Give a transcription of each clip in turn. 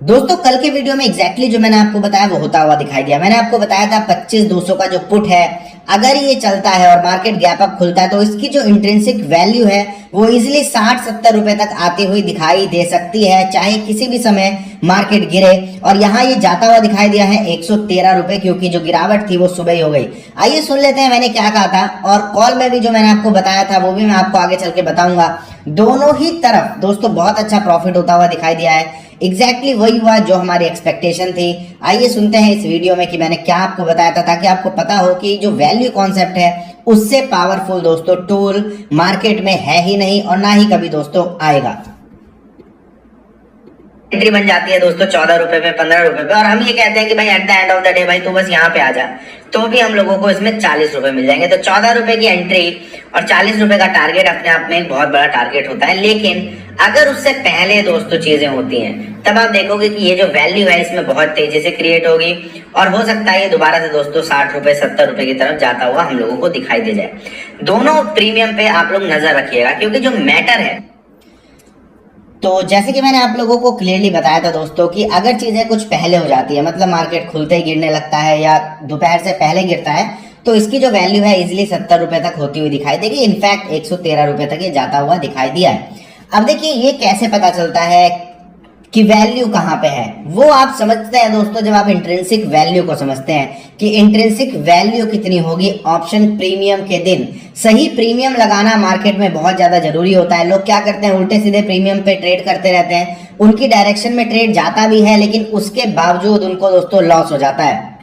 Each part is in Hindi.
दोस्तों कल के वीडियो में एग्जैक्टली जो मैंने आपको बताया वो होता हुआ दिखाई दिया। मैंने आपको बताया था 25,200 का जो पुट है, अगर ये चलता है और मार्केट गैप अप खुलता है तो इसकी जो इंट्रिंसिक वैल्यू है वो इजिली 60-70 रुपए तक आती हुई दिखाई दे सकती है, चाहे किसी भी समय मार्केट गिरे। और यहाँ ये जाता हुआ दिखाई दिया है 113 रुपए, क्योंकि जो गिरावट थी वो सुबह ही हो गई। आइए सुन लेते हैं मैंने क्या कहा था, और कॉल में भी जो मैंने आपको बताया था वो भी मैं आपको आगे चल के बताऊंगा। दोनों ही तरफ दोस्तों बहुत अच्छा प्रॉफिट होता हुआ दिखाई दिया है। एग्जैक्टली वही हुआ जो हमारी एक्सपेक्टेशन थी। आइए सुनते हैं इस वीडियो में कि मैंने क्या आपको बताया था, ताकि आपको पता हो कि जो वैल्यू कॉन्सेप्ट है उससे पावरफुल दोस्तों टूल मार्केट में है ही नहीं और ना ही कभी दोस्तों आएगा। एंट्री बन जाती है दोस्तों 14 रुपए पे, 15 रुपए पे, और हम ये कहते हैं कि भाई at the end of the day भाई तू बस यहाँ पे आ जा, तो भी हम लोगों को इसमें 40 रुपए मिल जाएंगे। तो 14 रुपए की एंट्री और 40 रुपए का टारगेट अपने आप में एक बहुत बड़ा टारगेट होता है। लेकिन अगर उससे पहले दोस्तों चीजें होती हैं तब आप देखोगे कि ये जो वैल्यू है इसमें बहुत तेजी से क्रिएट होगी, और हो सकता है ये दोबारा से दोस्तों 60 रुपए 70 रुपए की तरफ जाता हुआ हम लोगों को दिखाई दे जाए। दोनों प्रीमियम पे आप लोग नजर रखिएगा, क्योंकि जो मैटर है, तो जैसे कि मैंने आप लोगों को क्लियरली बताया था दोस्तों कि अगर चीजें कुछ पहले हो जाती है, मतलब मार्केट खुलते ही गिरने लगता है या दोपहर से पहले गिरता है, तो इसकी जो वैल्यू है इजिली 70 रुपए तक होती हुई दिखाई देगी। इनफैक्ट 113 रुपए तक ये जाता हुआ दिखाई दिया है। अब देखिए ये कैसे पता चलता है कि वैल्यू कहां पे है, वो आप समझते हैं दोस्तों जब आप इंट्रिंसिक वैल्यू को समझते हैं कि इंट्रिंसिक वैल्यू कितनी होगी ऑप्शन प्रीमियम के दिन। सही प्रीमियम लगाना मार्केट में बहुत ज्यादा जरूरी होता है। लोग क्या करते हैं, उल्टे सीधे प्रीमियम पे ट्रेड करते रहते हैं, उनकी डायरेक्शन में ट्रेड जाता भी है लेकिन उसके बावजूद उनको दोस्तों लॉस हो जाता है।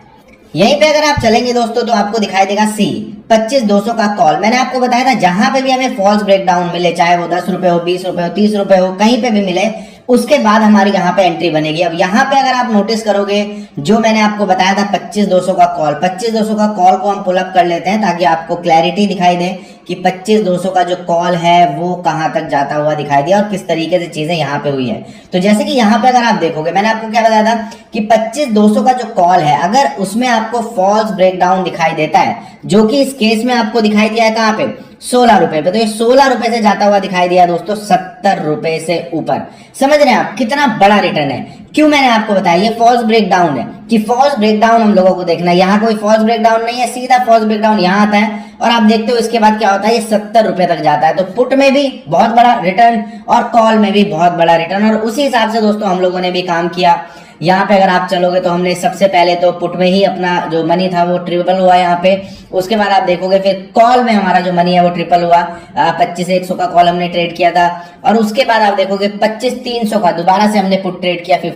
यहीं पे अगर आप चलेंगे दोस्तों तो आपको दिखाई देगा सी 25,200 का कॉल। मैंने आपको बताया था जहां पे भी हमें फॉल्स ब्रेकडाउन मिले, चाहे वो 10 रुपए हो, 20 रुपए हो, 30 रुपए हो, कहीं पे भी मिले, उसके बाद हमारी यहाँ पे एंट्री बनेगी। अब यहाँ पे अगर आप नोटिस करोगे जो मैंने आपको बताया था 25,200 का कॉल, 25,200 का कॉल को हम पुल अप कर लेते हैं ताकि आपको क्लैरिटी दिखाई दे कि 25,200 का जो कॉल है वो कहां तक जाता हुआ दिखाई दिया और किस तरीके से चीजें यहाँ पे हुई है। तो जैसे कि यहाँ पे अगर आप देखोगे, मैंने आपको क्या बताया था कि 25,200 का जो कॉल है अगर उसमें आपको फॉल्स ब्रेकडाउन दिखाई देता है, जो कि इस केस में आपको दिखाई दिया है कहां पे, 16 रुपए पे, तो ये 16 रुपए से जाता हुआ दिखाई दिया दोस्तों 70 रुपए से ऊपर। समझ रहे हैं आप कितना बड़ा रिटर्न है। क्यों मैंने आपको बताया ये फॉल्स ब्रेकडाउन है, कि फॉल्स ब्रेकडाउन हम लोगों को देखना है। यहाँ कोई फॉल्स ब्रेकडाउन नहीं है, सीधा फॉल्स ब्रेकडाउन यहाँ आता है और आप देखते हो इसके बाद क्या होता है, ये 70 रुपए तक जाता है। तो पुट में भी बहुत बड़ा रिटर्न और कॉल में भी बहुत बड़ा रिटर्न, और उसी हिसाब से दोस्तों हम लोगों ने भी काम किया। यहाँ पे अगर आप चलोगे तो हमने सबसे पहले तो पुट में ही अपना जो मनी था वो ट्रिपल हुआ यहाँ पे। उसके बाद आप देखोगे फिर कॉल में हमारा जो मनी है वो ट्रिपल हुआ। 25,100 का कॉल हमने ट्रेड किया था, और उसके बाद आप देखोगे 25,300 का दोबारा से हमने पुट ट्रेड किया